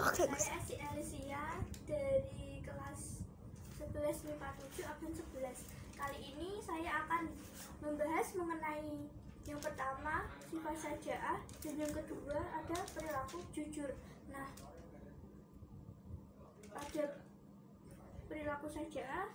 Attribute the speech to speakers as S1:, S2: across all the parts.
S1: Saya Asti Alicia dari kelas 11 MIPA 7 absen 11. Kali ini saya akan membahas mengenai yang pertama sifat syaja'ah dan yang kedua ada perilaku jujur. Nah, pada perilaku syaja'ah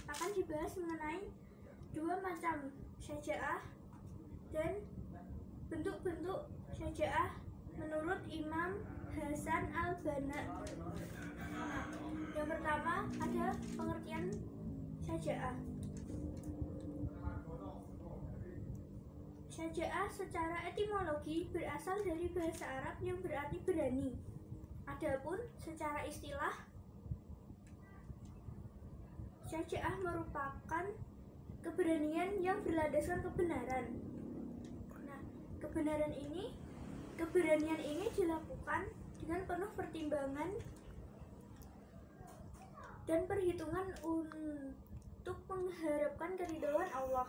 S1: akan dibahas mengenai dua macam syaja'ah dan bentuk-bentuk syaja'ah menurut Imam Hasan al-Banna. Yang pertama ada pengertian syaja'ah. Syaja'ah secara etimologi berasal dari bahasa Arab yang berarti berani. Adapun secara istilah, syaja'ah merupakan keberanian yang berlandaskan kebenaran. Nah, keberanian ini dilakukan dengan penuh pertimbangan dan perhitungan untuk mengharapkan keridhaan Allah.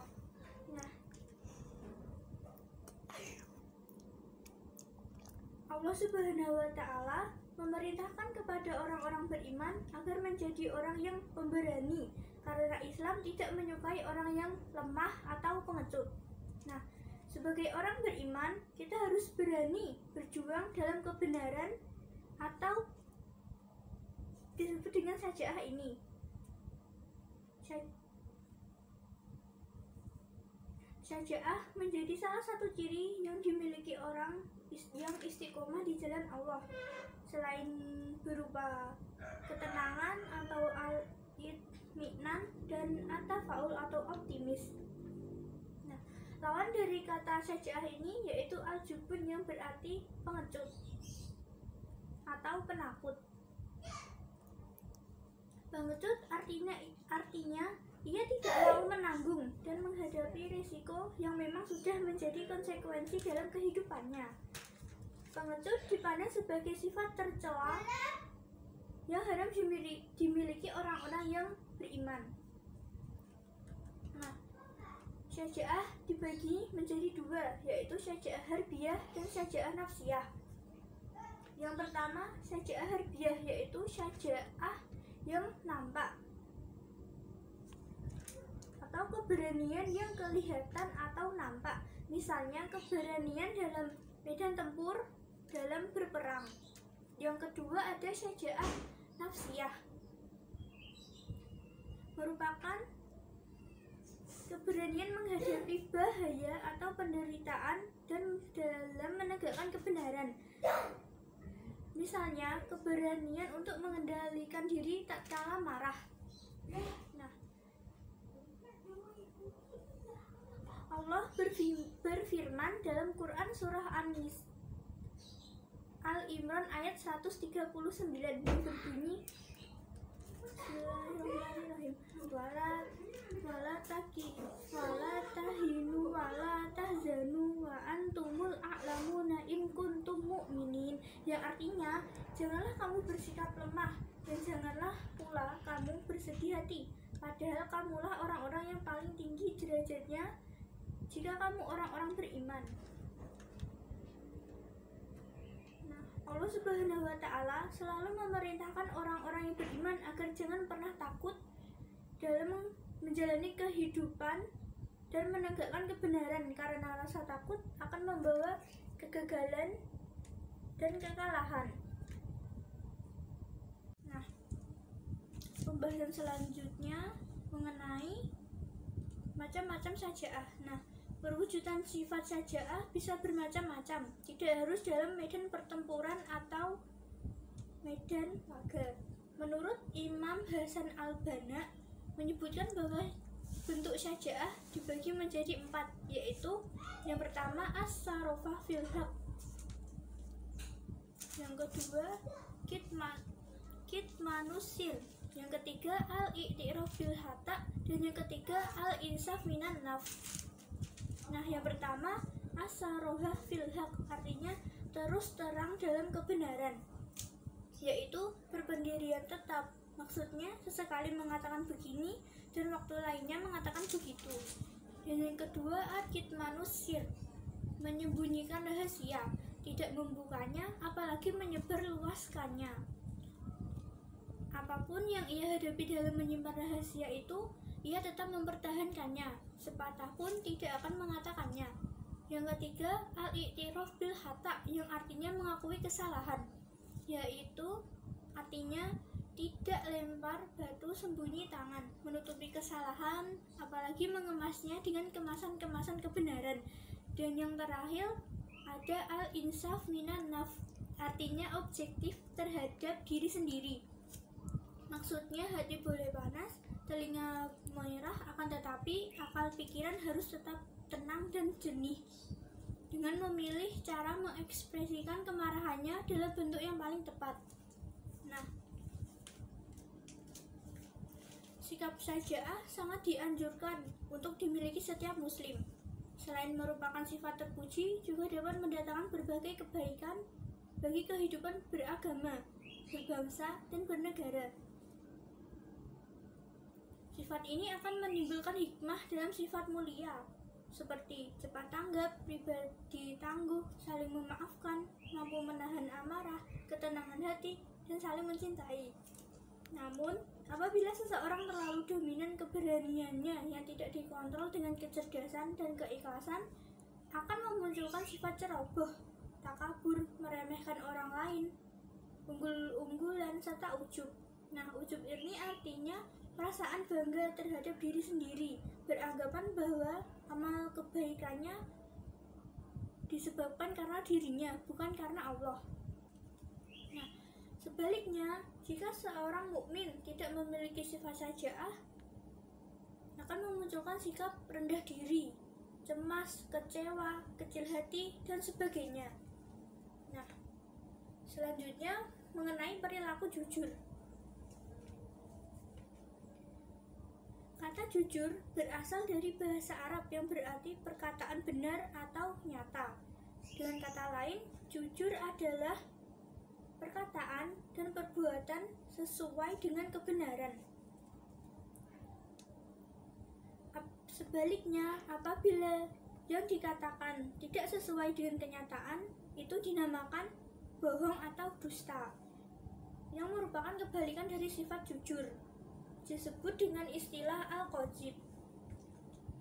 S1: Nah, Allah Subhanahu wa Ta'ala memerintahkan kepada orang-orang beriman agar menjadi orang yang pemberani, karena Islam tidak menyukai orang yang lemah atau pengecut. Nah, sebagai orang beriman, kita harus berani berjuang dalam kebenaran atau disebut dengan syaja'ah ini. Syaja'ah menjadi salah satu ciri yang dimiliki orang yang istiqomah di jalan Allah. Selain berupa ketenangan atau al-itminan dan at-tafaul atau optimis. Nah, lawan dari kata syaja'ah ini yaitu al-jubun yang berarti pengecut atau penakut. Pengecut artinya ia tidak mau menanggung dan menghadapi risiko yang memang sudah menjadi konsekuensi dalam kehidupannya. Pengecut dipandang sebagai sifat tercela yang haram dimiliki orang-orang yang beriman. Nah, syaja'ah dibagi menjadi dua, yaitu syaja'ah harbiyah dan syaja'ah nafsiyah. Yang pertama, syaja'ah harbiyah, yaitu syaja'ah yang nampak atau keberanian yang kelihatan atau nampak. Misalnya keberanian dalam medan tempur, dalam berperang. Yang kedua ada syaja'ah nafsiyah, merupakan keberanian menghadapi bahaya atau penderitaan dan dalam menegakkan kebenaran. Misalnya keberanian untuk mengendalikan diri tak kala marah. Nah, Allah berfirman dalam Quran surah Al-Imran ayat 139 yang berbunyi Bismillahirrahmanirrahim. Wala tahinu wala tahzanu wa antumul a'lamuna in kuntum mu'minin, yang artinya janganlah kamu bersikap lemah dan janganlah pula kamu bersedih hati, padahal kamulah orang-orang yang paling tinggi derajatnya jika kamu orang-orang beriman. Nah, Allah Subhanahu wa Ta'ala selalu memerintahkan orang-orang yang beriman agar jangan pernah takut dalam menjalani kehidupan dan menegakkan kebenaran, karena rasa takut akan membawa kegagalan dan kekalahan. Nah, pembahasan selanjutnya mengenai macam-macam syaja'ah. Nah, perwujudan sifat syaja'ah bisa bermacam-macam, tidak harus dalam medan pertempuran atau medan laga. Menurut Imam Hasan al-Banna menyebutkan bahwa bentuk syaja'ah dibagi menjadi 4, yaitu yang pertama as-sarofah fil haq, yang kedua kitmanusil, yang ketiga al-i'tiraf fil hata, dan yang ketiga al-insaf minan naf. Nah, yang pertama as-sarofah fil haq artinya terus terang dalam kebenaran, yaitu berpendirian tetap. Maksudnya sesekali mengatakan begini dan waktu lainnya mengatakan begitu. Dan yang kedua, al-kitmanus sir, menyembunyikan rahasia. tidak membukanya, apalagi menyebarluaskannya. Apapun yang ia hadapi dalam menyimpan rahasia itu, ia tetap mempertahankannya, sepatah pun tidak akan mengatakannya. Yang ketiga, al-i'tiraf bil khata', yang artinya mengakui kesalahan, yaitu artinya tidak lempar batu sembunyi tangan, menutupi kesalahan, apalagi mengemasnya dengan kemasan-kemasan kebenaran. Dan yang terakhir, ada al-insaf minan naf, artinya objektif terhadap diri sendiri. Maksudnya hati boleh panas, telinga merah, akan tetapi akal pikiran harus tetap tenang dan jernih, dengan memilih cara mengekspresikan kemarahannya dalam bentuk yang paling tepat. Nah, sikap syaja'ah sangat dianjurkan untuk dimiliki setiap muslim. Selain merupakan sifat terpuji, juga dapat mendatangkan berbagai kebaikan bagi kehidupan beragama, berbangsa, dan bernegara. Sifat ini akan menimbulkan hikmah dalam sifat mulia, seperti cepat tanggap, pribadi tangguh, saling memaafkan, mampu menahan amarah, ketenangan hati, dan saling mencintai. Namun, apabila seseorang terlalu dominan keberaniannya yang tidak dikontrol dengan kecerdasan dan keikhlasan, akan memunculkan sifat ceroboh, takabur, meremehkan orang lain, unggul-unggulan, serta ujub. Nah, ujub ini artinya perasaan bangga terhadap diri sendiri, beranggapan bahwa amal kebaikannya disebabkan karena dirinya, bukan karena Allah. Nah, sebaliknya, jika seorang mukmin tidak memiliki sifat syaja'ah, akan memunculkan sikap rendah diri, cemas, kecewa, kecil hati, dan sebagainya. Nah, selanjutnya mengenai perilaku jujur. Kata jujur berasal dari bahasa Arab yang berarti perkataan benar atau nyata. Dengan kata lain, jujur adalah perkataan dan perbuatan sesuai dengan kebenaran. Sebaliknya, apabila yang dikatakan tidak sesuai dengan kenyataan, itu dinamakan bohong atau dusta, yang merupakan kebalikan dari sifat jujur, disebut dengan istilah al-qadzib.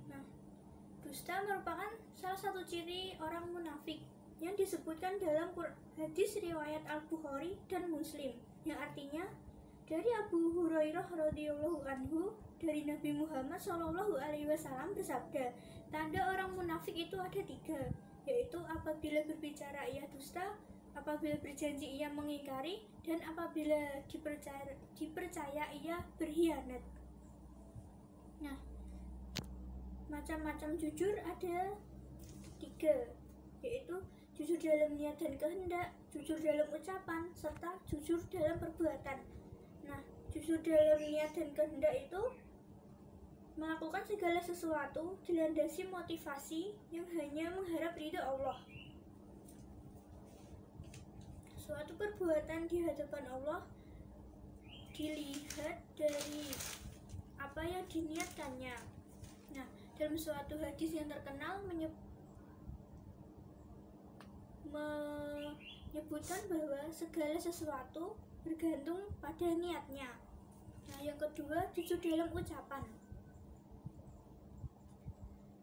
S1: Nah, dusta merupakan salah satu ciri orang munafik yang disebutkan dalam hadis riwayat Al-Bukhari dan Muslim, yang artinya dari Abu Hurairah radhiyallahu anhu, dari Nabi Muhammad SAW bersabda, tanda orang munafik itu ada 3, yaitu apabila berbicara ia dusta, apabila berjanji ia mengingkari, dan apabila dipercaya ia berkhianat. Nah, macam-macam jujur ada 3, yaitu jujur dalam niat dan kehendak, jujur dalam ucapan, serta jujur dalam perbuatan. Nah, jujur dalam niat dan kehendak itu melakukan segala sesuatu dilandasi motivasi yang hanya mengharap ridha Allah. Suatu perbuatan di hadapan Allah dilihat dari apa yang diniatkannya. Nah, dalam suatu hadis yang terkenal menyebutkan bahwa segala sesuatu bergantung pada niatnya. Nah, yang kedua, jujur dalam ucapan.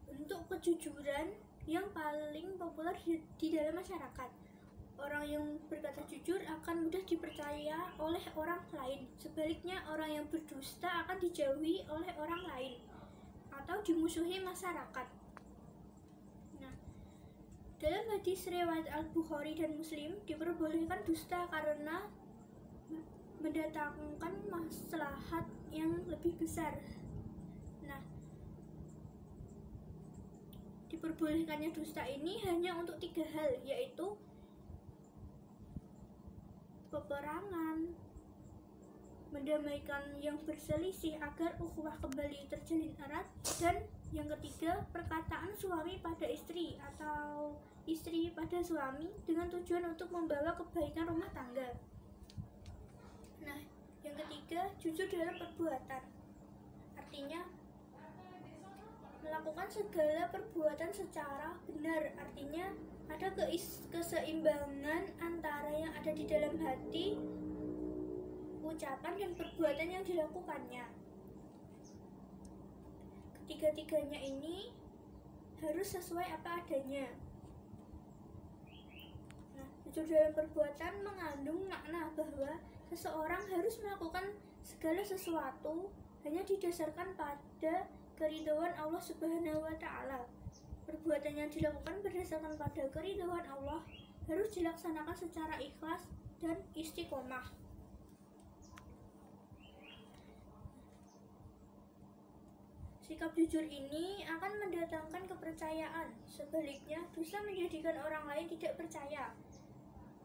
S1: Bentuk kejujuran yang paling populer di dalam masyarakat. Orang yang berkata jujur akan mudah dipercaya oleh orang lain. Sebaliknya, orang yang berdusta akan dijauhi oleh orang lain atau dimusuhi masyarakat. Nah, dalam hadis riwayat Al-Bukhari dan Muslim, diperbolehkan dusta karena mendatangkan maslahat yang lebih besar. Nah, diperbolehkannya dusta ini hanya untuk 3 hal, yaitu peperangan, mendamaikan yang berselisih agar ukhuwah kembali terjalin erat, dan yang ketiga, perkataan suami pada istri atau istri pada suami dengan tujuan untuk membawa kebaikan rumah tangga. Nah, yang ketiga, jujur dalam perbuatan. Artinya, melakukan segala perbuatan secara benar, artinya ada keseimbangan antara yang ada di dalam hati, ucapan dan perbuatan yang dilakukannya. Ketiga-tiganya ini harus sesuai apa adanya. Nah, jujur dalam perbuatan mengandung makna bahwa seseorang harus melakukan segala sesuatu hanya didasarkan pada keridhaan Allah Subhanahu wa Ta'ala. Perbuatan yang dilakukan berdasarkan pada keridhaan Allah harus dilaksanakan secara ikhlas dan istiqomah. Sikap jujur ini akan mendatangkan kepercayaan. Sebaliknya, dusta menjadikan orang lain tidak percaya.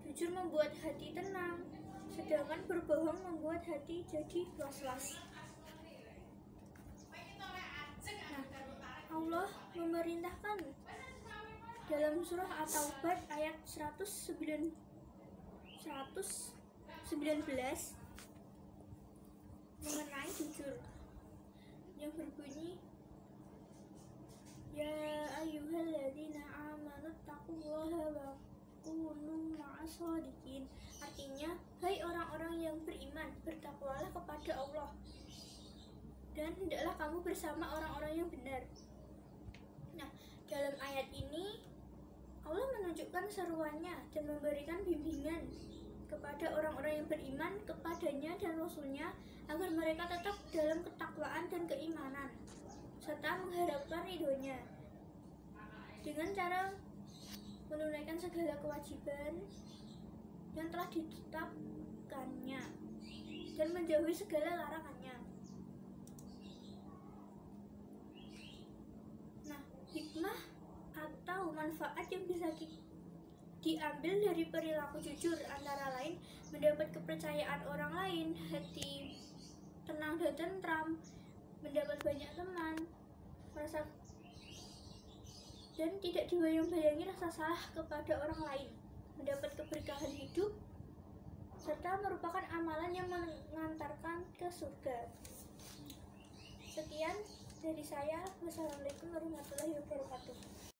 S1: Jujur membuat hati tenang, sedangkan berbohong membuat hati jadi was-was. Nah, Allah memerintahkan dalam surah At-Taubah ayat 119 mengenai jujur, yang berbunyi, Ya ayyuhalladzina amanu taqullaha wa kunu ma'as-shadiqin. Artinya, hai orang-orang yang beriman, bertakwalah kepada Allah dan hendaklah kamu bersama orang-orang yang benar. Nah, dalam ayat ini Allah menunjukkan seruannya dan memberikan bimbingan kepada orang-orang yang beriman kepadanya dan Rasulnya agar mereka tetap dalam ketakwaan dan keimanan serta mengharapkan ridhonya dengan cara menunaikan segala kewajiban yang telah ditetapkannya dan menjauhi segala larangannya. Nah, hikmah atau manfaat yang bisa diambil dari perilaku jujur antara lain mendapat kepercayaan orang lain, hati tenang dan tentram, mendapat banyak teman, merasa dan tidak dibayang-bayangi rasa salah kepada orang lain, mendapat keberkahan hidup, serta merupakan amalan yang mengantarkan ke surga. Sekian dari saya. Wassalamualaikum warahmatullahi wabarakatuh.